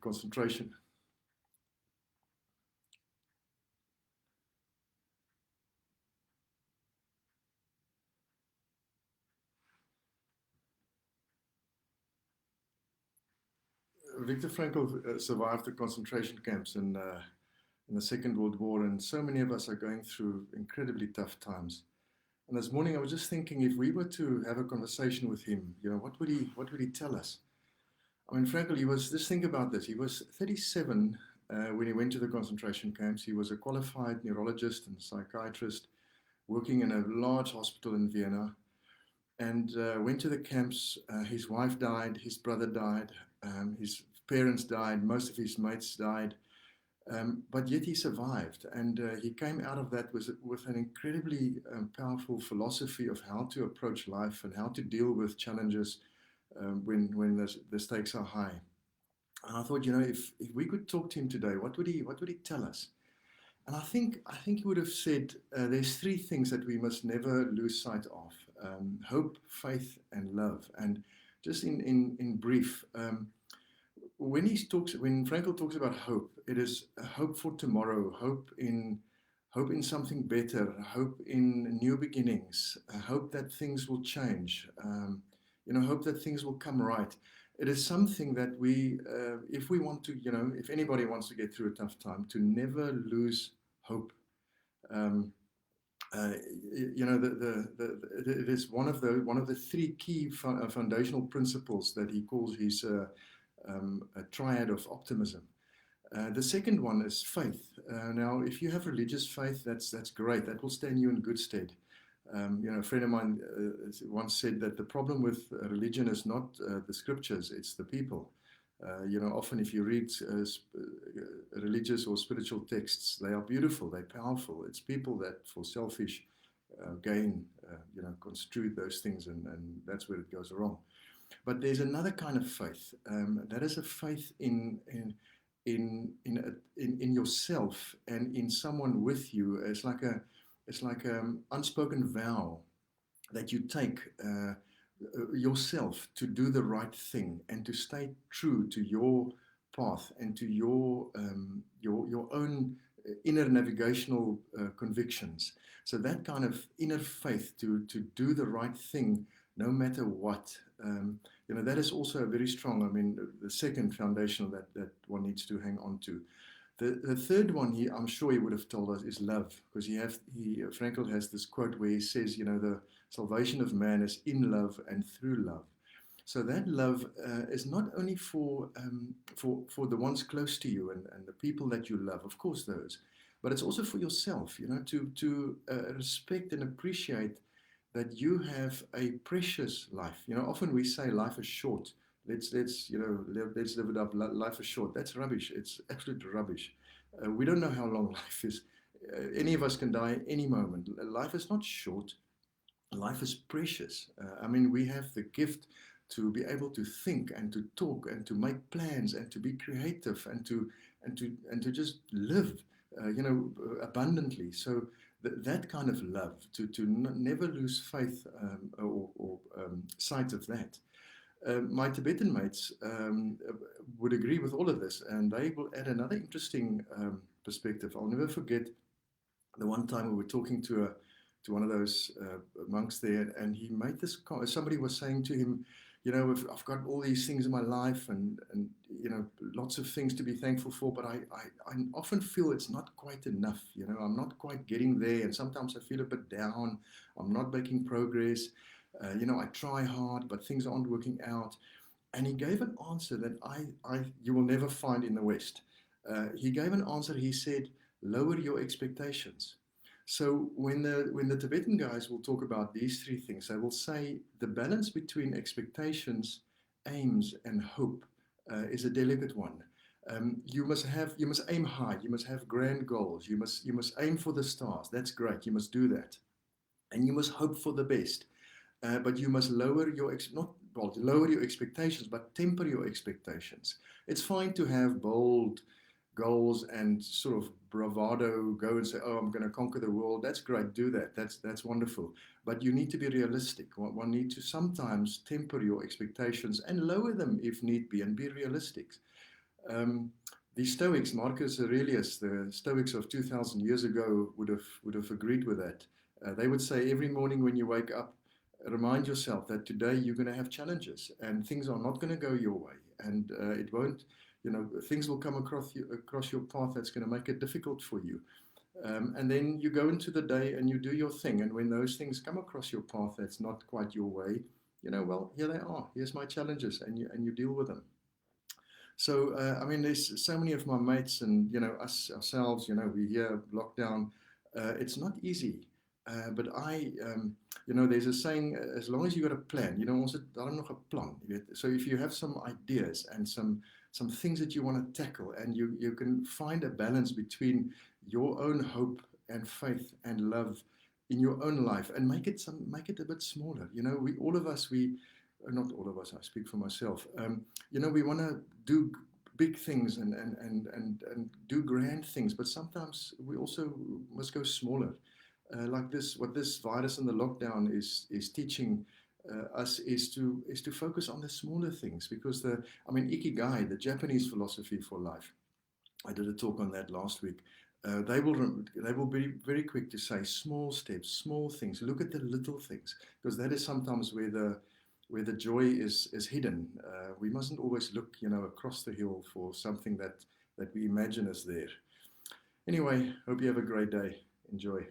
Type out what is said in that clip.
concentration. Viktor Frankl survived the concentration camps in the Second World War, and so many of us are going through incredibly tough times. And this morning, I was just thinking, if we were to have a conversation with him, what would he tell us? I mean, Frankl, just think about this. He was 37 when he went to the concentration camps. He was a qualified neurologist and psychiatrist working in a large hospital in Vienna, and went to the camps. His wife died, his brother died, his parents died, most of his mates died, but yet he survived, and he came out of that with an incredibly powerful philosophy of how to approach life and how to deal with challenges when the stakes are high. And I thought, if we could talk to him today, what would he tell us? And I think he would have said there's three things that we must never lose sight of: hope, faith, and love. And just in brief, when Frankl talks about hope, it is a hope for tomorrow, hope in something better, hope in new beginnings, hope that things will change, hope that things will come right. It is something that if we want to, if anybody wants to get through a tough time, to never lose hope. It is one of the three key foundational principles that he calls his a triad of optimism. The second one is faith. Now, if you have religious faith, that's great. That will stand you in good stead. A friend of mine once said that the problem with religion is not the scriptures, it's the people. Often if you read religious or spiritual texts, they are beautiful, they're powerful. It's people that, for selfish gain, construe those things, and that's where it goes wrong. But there's another kind of faith. That is a faith in yourself and in someone with you. It's like an unspoken vow that you take yourself to do the right thing and to stay true to your path and to your own inner navigational convictions. So that kind of inner faith to do the right thing no matter what. That is also very strong. I mean, the second foundation that one needs to hang on to. The third one, I'm sure he would have told us, is love, because Frankl has this quote where he says, the salvation of man is in love and through love. So that love is not only for the ones close to you and the people that you love, of course those, but it's also for yourself, to respect and appreciate that you have a precious life. Often we say life is short. Let's live it up. Life is short. That's rubbish. It's absolute rubbish. We don't know how long life is. Any of us can die any moment. Life is not short. Life is precious. We have the gift to be able to think and to talk and to make plans and to be creative and to just live, abundantly. So that kind of love, to never lose faith or sight of that. My Tibetan mates would agree with all of this, and they will add another interesting perspective. I'll never forget the one time we were talking to one of those monks there, and he made this comment. Somebody was saying to him, I've got all these things in my life and lots of things to be thankful for, but I often feel it's not quite enough. I'm not quite getting there, and sometimes I feel a bit down. I'm not making progress. I try hard, but things aren't working out. And he gave an answer that you will never find in the West. He gave an answer. He said, lower your expectations. So when the Tibetan guys will talk about these three things, they will say the balance between expectations, aims, and hope is a delicate one. You must aim high. You must have grand goals. You must aim for the stars. That's great. You must do that, and you must hope for the best. But you must lower your expectations, but temper your expectations. It's fine to have bold goals and sort of bravado, go and say, oh, I'm going to conquer the world. That's great. Do that. That's wonderful. But you need to be realistic. One needs to sometimes temper your expectations and lower them if need be, and be realistic. The Stoics, Marcus Aurelius, the Stoics of 2,000 years ago would have agreed with that. They would say every morning when you wake up, remind yourself that today you're going to have challenges and things are not going to go your way, and it won't. Things will come across your path that's going to make it difficult for you. And then you go into the day and you do your thing. And when those things come across your path that's not quite your way, well, here they are. Here's my challenges, and you deal with them. So, I mean, there's so many of my mates and, us ourselves, we here lockdown. It's not easy. But there's a saying, as long as you got a plan, also, daarom nog 'n plan. So if you have some ideas and some things that you want to tackle, and you can find a balance between your own hope and faith and love in your own life, and make it a bit smaller. Not all of us, I speak for myself. We want to do big things and do grand things, but sometimes we also must go smaller. Like this, what this virus and the lockdown is teaching us is to focus on the smaller things, because ikigai, the Japanese philosophy for life. I did a talk on that last week. They will be very quick to say small steps, small things. Look at the little things, because that is sometimes where the joy is hidden. We mustn't always look, across the hill for something that we imagine is there. Anyway, hope you have a great day. Enjoy.